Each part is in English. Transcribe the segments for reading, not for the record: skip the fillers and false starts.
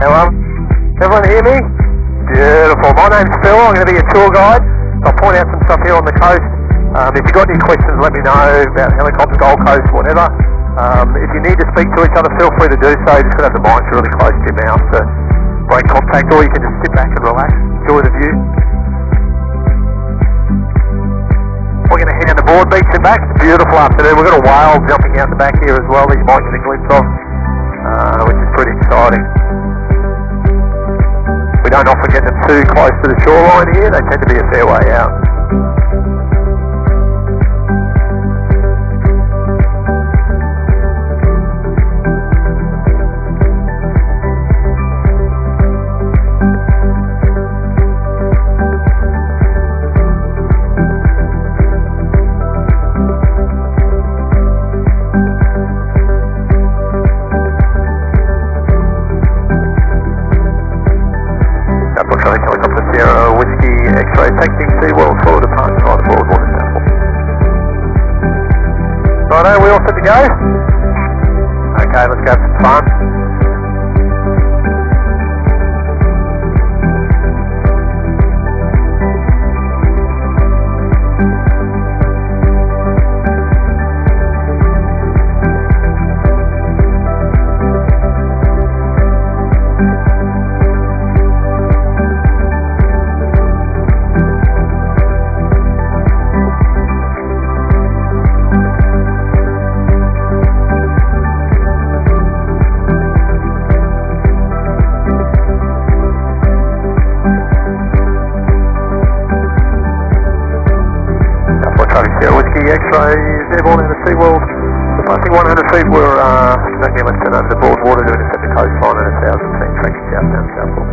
Hello? Everyone hear me? Beautiful. My name's Phil. I'm going to be your tour guide. I'll point out some stuff here on the coast. If you've got any questions, let me know about helicopter, Gold Coast, whatever. If you need to speak to each other, feel free to do so. You just got to have the mics really close to your mouth to break contact, or you can just sit back and relax, enjoy the view. We're going to hand the board beach and back. It's a beautiful afternoon. We've got a whale jumping out the back here as well that you might get a glimpse of, which is pretty exciting. We don't often get them too close to the shoreline here. They tend to be a fair way out. Helicopter Sierra Whiskey X-ray taxing SeaWorld for departure via the Broadwater sample. Righto, we all set to go? Okay, let's go have some fun. X-ray is airborne in the SeaWorld. Departing 100 feet, we're making a left turn over the Broadwater to intercept the coastline at 1,000 feet, tracking southbound southward.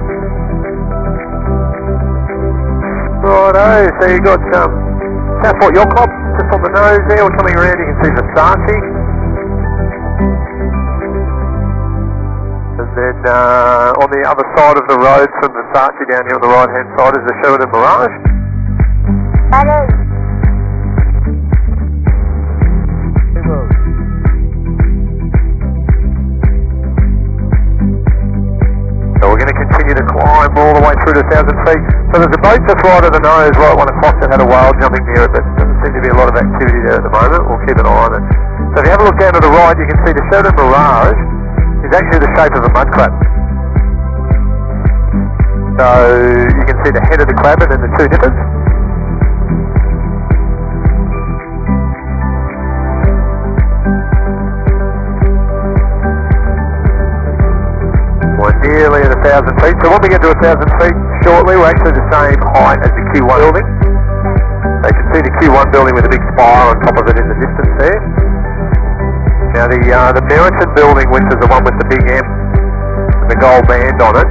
Righto, so you've got Southport Yacht Club just on the nose there. We're coming around, you can see Versace. And then on the other side of the road from Versace down here on the right hand side is the Sheridan Mirage. That is. So we're going to continue to climb all the way through to 1,000 feet. So there's a boat just right at the nose, right at 1 o'clock, that had a whale jumping near it, but there doesn't seem to be a lot of activity there at the moment. We'll keep an eye on it. So if you have a look down to the right, you can see the Sheridan Mirage is actually the shape of a mud crab. So you can see the head of the crab and then the two nippers. We're nearly at 1,000 feet. So when we get to 1,000 feet shortly, we're actually the same height as the Q1 building. So you can see the Q1 building with a big spire on top of it in the distance there. Now the Meriton building, which is the one with the big M and the gold band on it,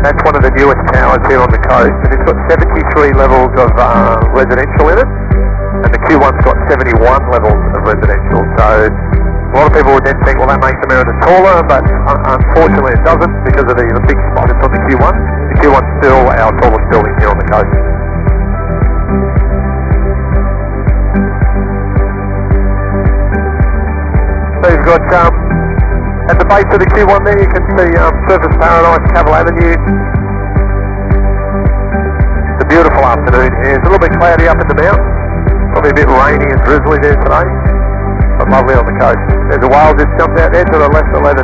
that's one of the newest towers here on the coast, and it's got 73 levels of residential in it, and the Q1's got 71 levels of residential. So a lot of people would then think, well, that makes the Meriton taller, but unfortunately it doesn't because of the big spot that's on the Q1. The Q1's still our tallest building here on the coast. So you've got, at the base of the Q1 there, you can see Surfers Paradise, Cavill Avenue. It's a beautiful afternoon here. It's a little bit cloudy up in the mountains. Probably a bit rainy and drizzly there today. But lovely on the coast. There's a whale just jumped out there to the left 11.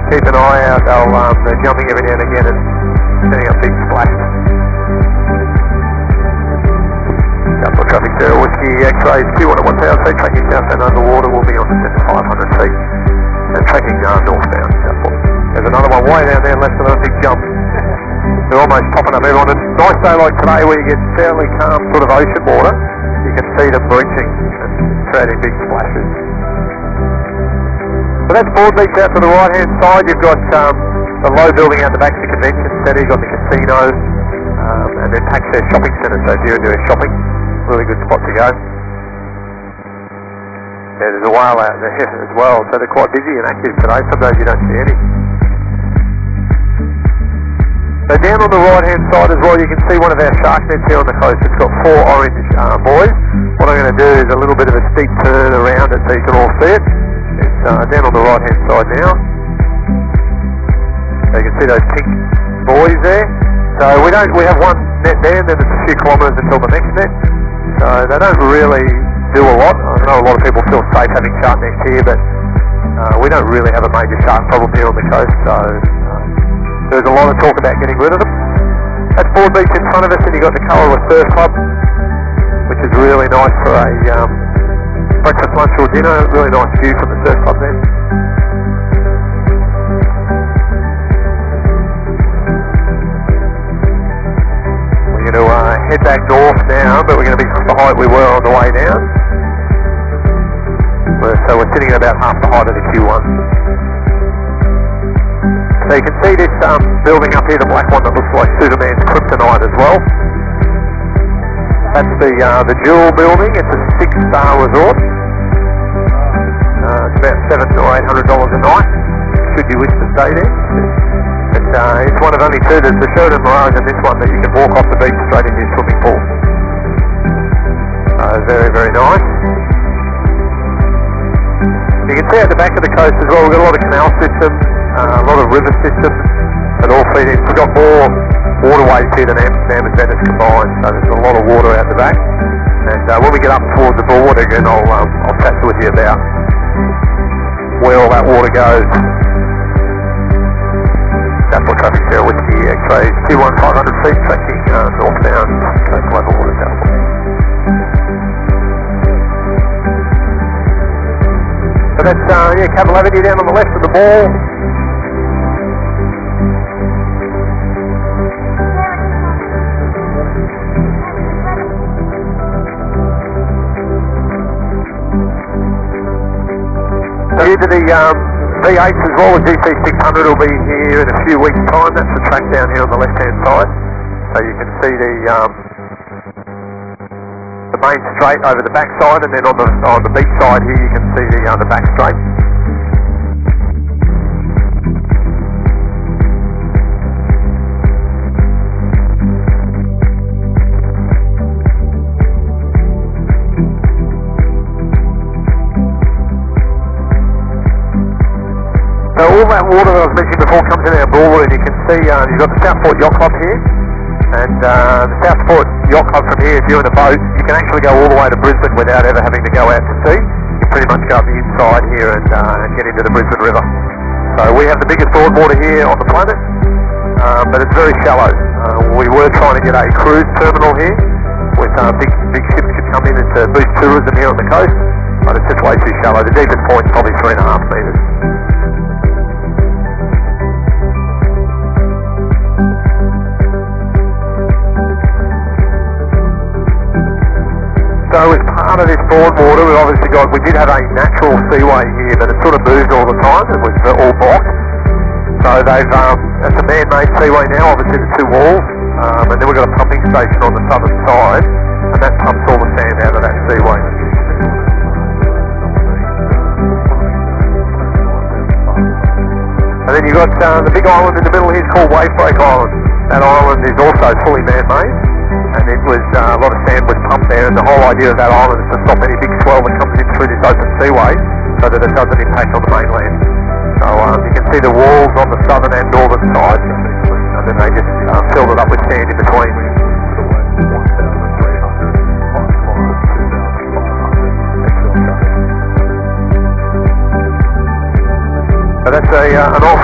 Keep an eye out, they're jumping every now and again and sending up big splashes. Southport traffic there, Whiskey X-rays, Q1 at 1,000 feet, tracking southbound over water, will be on descent to 500 feet. And tracking northbound Southport. There's another one way down there, left of a big jump. They're almost popping up everyone. It's a nice day like today where you get fairly calm sort of ocean water. You can see them breaching and creating big splashes. So that's Broad Beach out to the right hand side. You've got the low building out the back of the convention centre. You've got the casino and then Paxair Shopping Centre. So if you're doing shopping, really good spot to go. Yeah, there's a whale out there as well. So they're quite busy and active today. Some days you don't see any. So down on the right hand side as well, you can see one of our shark nets here on the coast. It's got 4 orange buoys. What I'm going to do is a little bit of a steep turn around it so you can all see it. It's down on the right hand side now. So you can see those pink buoys there. So we have one net there, and then it's a few kilometres until the next net. So they don't really do a lot. I know a lot of people feel safe having shark nets here, but we don't really have a major shark problem here on the coast. So there's a lot of talk about getting rid of them. That's Broad Beach in front of us, and you've got the Colourless Surf Club, which is really nice for a breakfast, lunch or dinner. Really nice view from the surf club there. We're going to head back north now, but we're going to be the height we were on the way down. So we're sitting at about half the height of the Q1. So you can see this building up here, the black one that looks like Superman's kryptonite as well. That's the Jewel building. It's a 6-star resort. It's about $700 or $800 a night, should you wish to stay there. It's one of only two. There's the Sheraton Mirage and this one that you can walk off the beach straight into your swimming pool. Very, very nice. You can see at the back of the coast as well, we've got a lot of canal systems, a lot of river systems that all feed in. We've got more waterways here than Amsterdam and Venice combined, so there's a lot of water out the back. And when we get up towards the Broadwater again, I'll chat with you about where all that water goes. Southport traffic here, Whiskey X-rays, Q1 500 feet, tracking northbound, coastal level water Southport. So that's Cavill Avenue down on the left of the mall. So here to the V8s as well, the GC600 will be here in a few weeks' time. That's the track down here on the left-hand side. So you can see the main straight over the back side, and then on the beach side here you can see the back straight. So all that water that I was mentioning before comes in our Broadwater, and you can see you've got the Southport Yacht Club here, and the Southport Yacht Club from here, if you're in a boat, you can actually go all the way to Brisbane without ever having to go out to sea. You pretty much go up the inside here and get into the Brisbane River. So we have the biggest Broadwater here on the planet, but it's very shallow. We were trying to get a cruise terminal here, with big ships could come in and to boost tourism here on the coast, but it's just way too shallow. The deepest point is probably 3.5 metres. So as part of this Broadwater, we did have a natural seaway here, but it sort of moved all the time. It was all blocked. So it's a man-made seaway now, obviously the two walls, and then we've got a pumping station on the southern side, and that pumps all the sand out of that seaway. And then you've got the big island in the middle here, called Wavebreak Island. That island is also fully man-made, and it was a lot of sand was pumped there, and the whole idea of that island is to stop any big swell that comes in through this open seaway so that it doesn't impact on the mainland. So you can see the walls on the southern and northern sides, and then they just filled it up with sand in between. So that's an off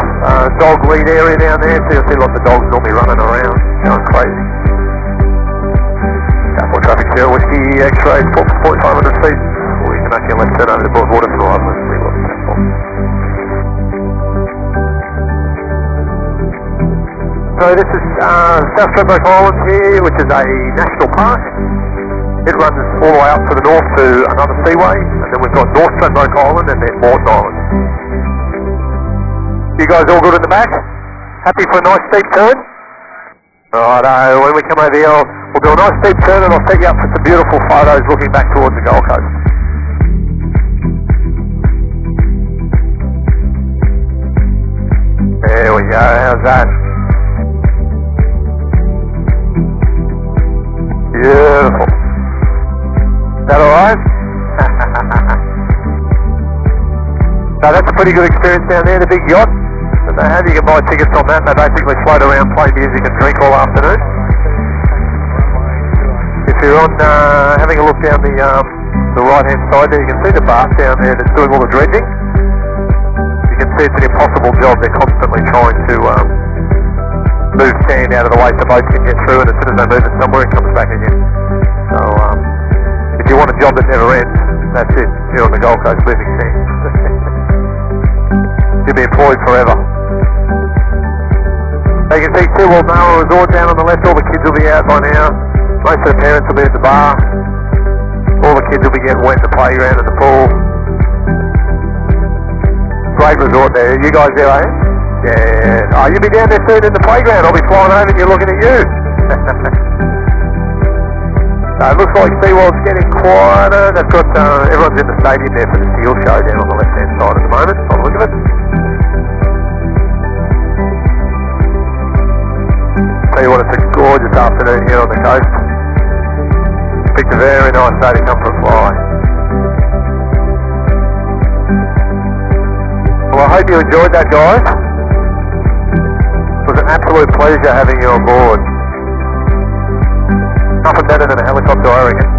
dog lead area down there, so you'll see lots of dogs normally running around, going crazy. Southport traffic here, Whiskey X-ray, 4,500 feet. Or you can make your left turn over to Broadwater for the right one. So this is South Stradbroke Island here, which is a national park. It runs all the way up to the north to another seaway, and then we've got North Stradbroke Island and then Morton Island. You guys all good at the back? Happy for a nice steep turn? Righto, when we come over here, we'll do a nice steep turn and I'll set you up for some beautiful photos looking back towards the Gold Coast. There we go, how's that? Beautiful. Is that alright? It's a pretty good experience down there, the big yacht that they have. You can buy tickets on that and they basically float around, play music and drink all afternoon. If you're on, having a look down the right hand side there, you can see the barge down there that's doing all the dredging. You can see it's an impossible job. They're constantly trying to move sand out of the way so boats can get through, and as soon as they move it somewhere it comes back again. So if you want a job that never ends, that's it. You're on the Gold Coast moving sand. You'll be employed forever. You can see SeaWorld Nara Resort down on the left. All the kids will be out by now. Most of the parents will be at the bar. All the kids will be getting wet in the playground and the pool. Great resort there. You guys there, eh? Yeah. Oh, you'll be down there soon in the playground. I'll be flying over and you're looking at you. It looks like SeaWorld's getting quieter. They've got everyone's in the stadium there for the Seal Show down on the left-hand side at the moment. I'll look at it. Tell you what, it's a gorgeous afternoon here on the coast. Picked a very nice day to come for a fly. Well, I hope you enjoyed that, guys. It was an absolute pleasure having you on board. Nothing better than a helicopter, I reckon.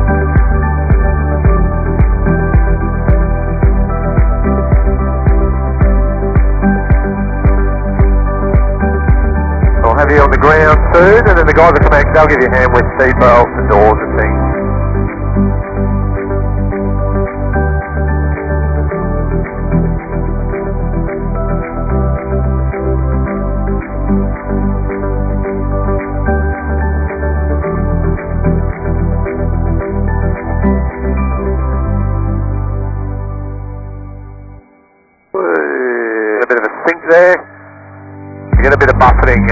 I'll have you on the ground soon, and then the guys will come out, they'll give you a hand with seat belts and doors and things. A bit of a sink there. You get a bit of buffeting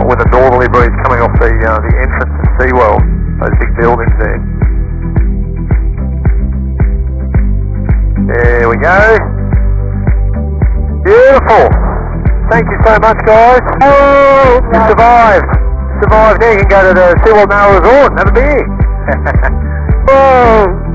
with a northerly breeze coming off the entrance to SeaWorld, those big buildings there. There we go. Beautiful. Thank you so much, guys. Oh, you survived. Survived. Now you can go to the SeaWorld Nara Resort and have a beer. Whoa.